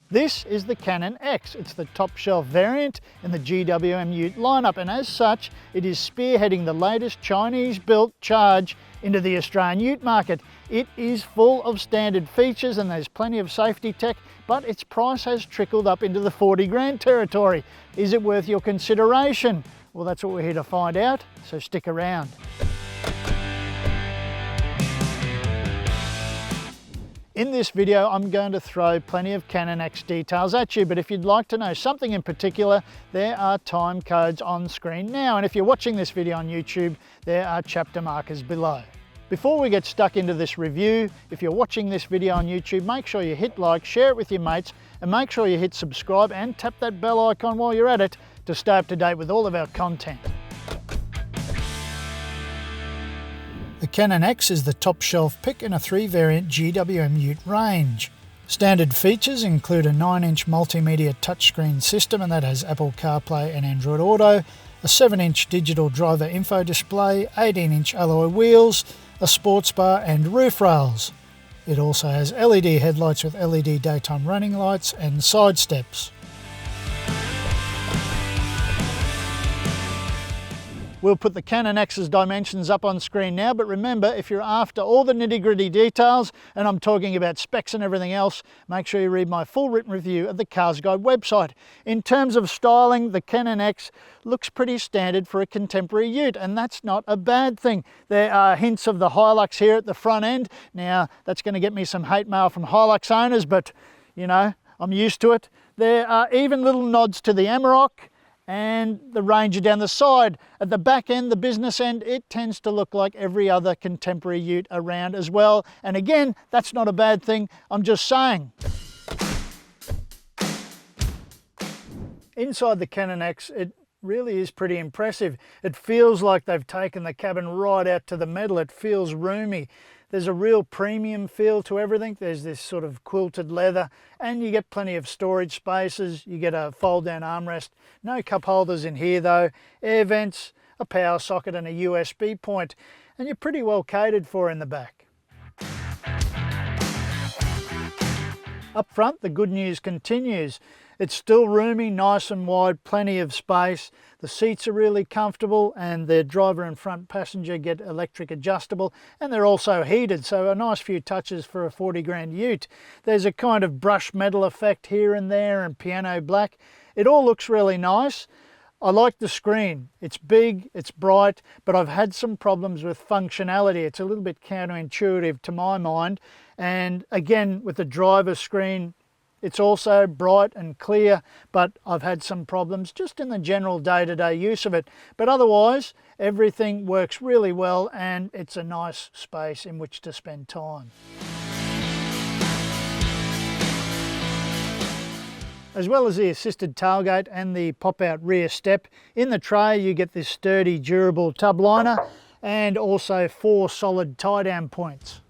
This is the Cannon X. It's the top shelf variant in the GWM Ute lineup, and as such, it is spearheading the latest Chinese-built charge into the Australian ute market. It is full of standard features and there's plenty of safety tech, but its price has trickled up into the 40 grand territory. Is it worth your consideration? Well, that's what we're here to find out, so stick around. In this video, I'm going to throw plenty of Cannon X details at you, but if you'd like to know something in particular, there are time codes on screen now. And if you're watching this video on YouTube, there are chapter markers below. Before we get stuck into this review, if you're watching this video on YouTube, make sure you hit like, share it with your mates, and make sure you hit subscribe and tap that bell icon while you're at it to stay up to date with all of our content. The Cannon X is the top shelf pick in a 3-variant GWM Ute range. Standard features include a 9-inch multimedia touchscreen system, and that has Apple CarPlay and Android Auto, a 7-inch digital driver info display, 18-inch alloy wheels, a sports bar and roof rails. It also has LED headlights with LED daytime running lights and side steps. We'll put the Cannon X's dimensions up on screen now, but remember, if you're after all the nitty-gritty details, and I'm talking about specs and everything else, make sure you read my full written review at the CarsGuide website. In terms of styling, the Cannon X looks pretty standard for a contemporary ute, and that's not a bad thing. There are hints of the Hilux here at the front end. Now, that's going to get me some hate mail from Hilux owners, but, you know, I'm used to it. There are even little nods to the Amarok and the Ranger down the side. At the back end, the business end, it tends to look like every other contemporary ute around as well. And again, that's not a bad thing, I'm just saying. Inside the Cannon X, it really is pretty impressive. It feels like they've taken the cabin right out to the metal. It feels roomy. There's a real premium feel to everything. There's this sort of quilted leather, and you get plenty of storage spaces. You get a fold-down armrest. No cup holders in here though. Air vents, a power socket and a USB point, and you're pretty well catered for in the back. Up front, the good news continues. It's still roomy, nice and wide, plenty of space. The seats are really comfortable, and the driver and front passenger get electric adjustable, and they're also heated, so a nice few touches for a 40 grand ute. There's a kind of brush metal effect here and there and piano black. It all looks really nice. I like the screen. It's big, it's bright, but I've had some problems with functionality. It's a little bit counterintuitive to my mind. And again, with the driver screen, it's also bright and clear, but I've had some problems just in the general day-to-day use of it. But otherwise, everything works really well, and it's a nice space in which to spend time. As well as the assisted tailgate and the pop-out rear step, in the tray you get this sturdy, durable tub liner and also 4 solid tie-down points.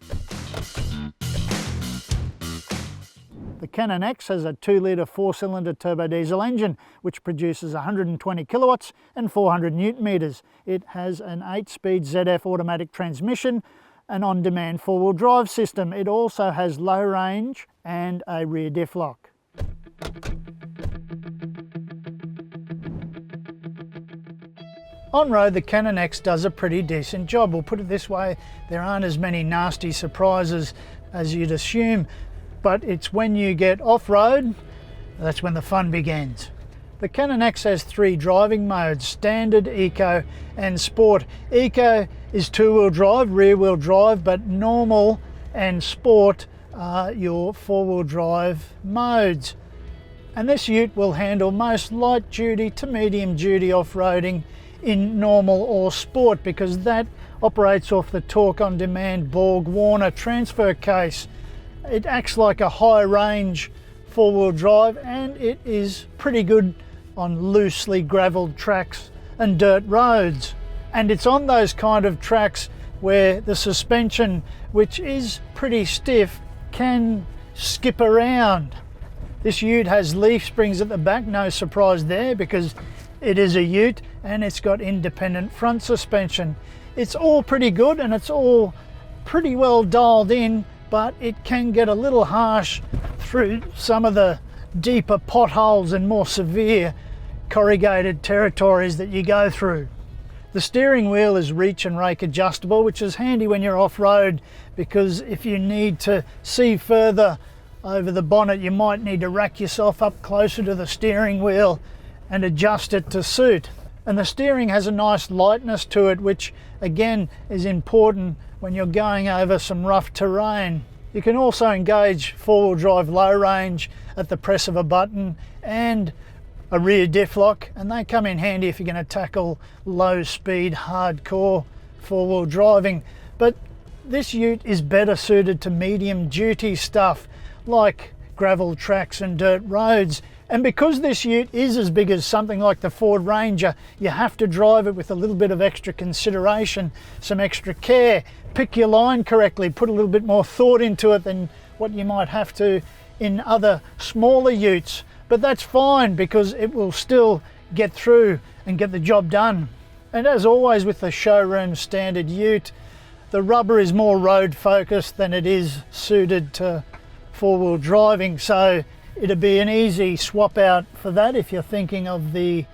The Cannon X has a 2-litre 4-cylinder turbo diesel engine, which produces 120 kilowatts and 400 newton meters. It has an 8-speed ZF automatic transmission, an on-demand 4-wheel drive system. It also has low range and a rear diff lock. On road, the Cannon X does a pretty decent job. We'll put it this way, there aren't as many nasty surprises as you'd assume, but it's when you get off-road, that's when the fun begins. The Cannon X has 3 driving modes: Standard, Eco and Sport. Eco is 2-wheel drive, rear-wheel drive, but Normal and Sport are your 4-wheel drive modes. And this ute will handle most light-duty to medium-duty off-roading in Normal or Sport, because that operates off the torque-on-demand Borg-Warner transfer case. It acts like a high-range 4-wheel drive, and it is pretty good on loosely gravelled tracks and dirt roads. And it's on those kind of tracks where the suspension, which is pretty stiff, can skip around. This ute has leaf springs at the back, no surprise there because it is a ute, and it's got independent front suspension. It's all pretty good and it's all pretty well dialed in, but it can get a little harsh through some of the deeper potholes and more severe corrugated territories that you go through. The steering wheel is reach and rake adjustable, which is handy when you're off-road, because if you need to see further over the bonnet, you might need to rack yourself up closer to the steering wheel and adjust it to suit. And the steering has a nice lightness to it, which again is important when you're going over some rough terrain. You can also engage four-wheel drive low range at the press of a button and a rear diff lock, and they come in handy if you're going to tackle low speed hardcore four-wheel driving. But this ute is better suited to medium duty stuff like gravel tracks and dirt roads. And because this ute is as big as something like the Ford Ranger, you have to drive it with a little bit of extra consideration, some extra care. Pick your line correctly, put a little bit more thought into it than what you might have to in other smaller utes. But that's fine, because it will still get through and get the job done. And as always with the showroom standard ute, the rubber is more road focused than it is suited to four-wheel driving, so it'd be an easy swap out for that if you're thinking of the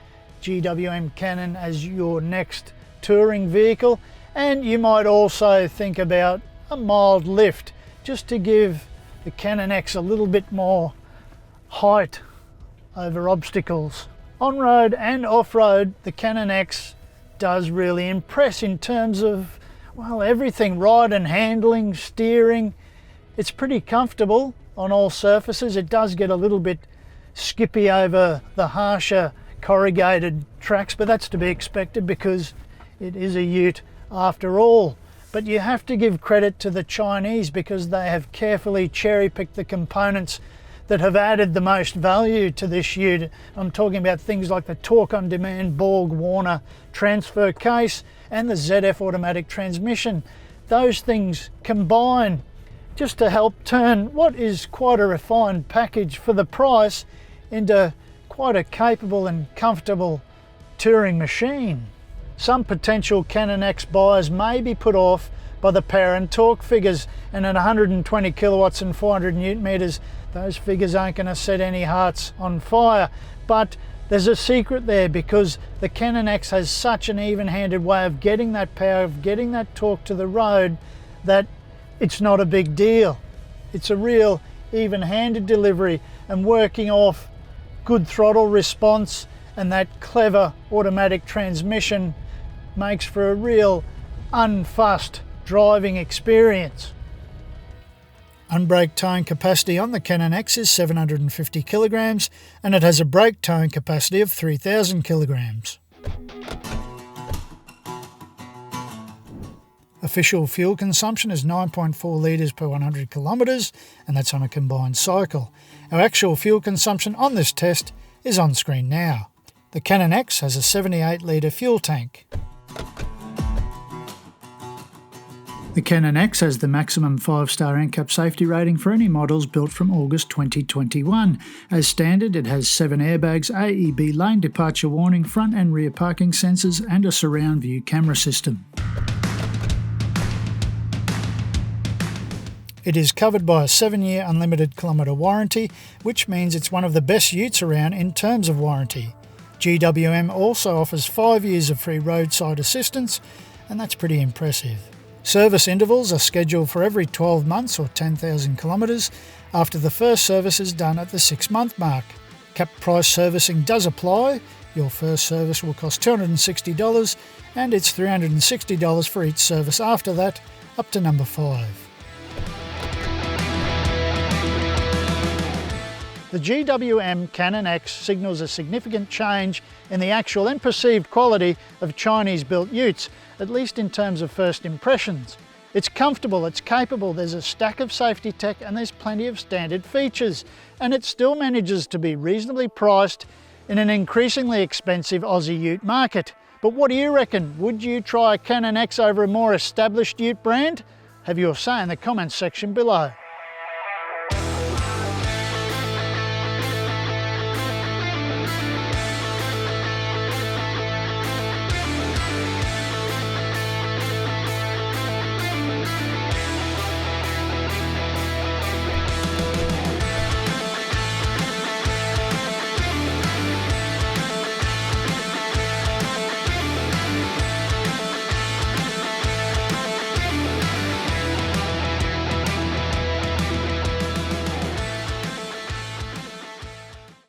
GWM Cannon as your next touring vehicle. And you might also think about a mild lift, just to give the Cannon X a little bit more height over obstacles. On-road and off-road, the Cannon X does really impress in terms of, well, everything. Ride and handling, steering. It's pretty comfortable on all surfaces. It does get a little bit skippy over the harsher corrugated tracks, but that's to be expected because it is a ute after all. But you have to give credit to the Chinese, because they have carefully cherry-picked the components that have added the most value to this ute. I'm talking about things like the Torque on Demand Borg Warner transfer case and the ZF automatic transmission. Those things combine just to help turn what is quite a refined package for the price into quite a capable and comfortable touring machine. Some potential Cannon X buyers may be put off by the power and torque figures, and at 120 kilowatts and 400 newton meters, those figures aren't going to set any hearts on fire. But there's a secret there, because the Cannon X has such an even-handed way of getting that power, of getting that torque to the road, that it's not a big deal. It's a real even-handed delivery, and working off good throttle response and that clever automatic transmission makes for a real unfussed driving experience. Unbrake towing capacity on the Cannon X is 750 kilograms, and it has a brake towing capacity of 3,000 kilograms. Official fuel consumption is 9.4 litres per 100 kilometres, and that's on a combined cycle. Our actual fuel consumption on this test is on screen now. The Cannon X has a 78 litre fuel tank. The Cannon X has the maximum 5-star NCAP safety rating for any models built from August 2021. As standard, it has 7 airbags, AEB lane departure warning, front and rear parking sensors, and a surround view camera system. It is covered by a 7-year unlimited kilometre warranty, which means it's one of the best utes around in terms of warranty. GWM also offers 5 years of free roadside assistance, and that's pretty impressive. Service intervals are scheduled for every 12 months or 10,000 kilometres after the first service is done at the 6-month mark. Cap price servicing does apply. Your first service will cost $260, and it's $360 for each service after that, up to number 5. The GWM Cannon X signals a significant change in the actual and perceived quality of Chinese-built utes, at least in terms of first impressions. It's comfortable, it's capable, there's a stack of safety tech, and there's plenty of standard features. And it still manages to be reasonably priced in an increasingly expensive Aussie ute market. But what do you reckon? Would you try a Cannon X over a more established ute brand? Have your say in the comments section below.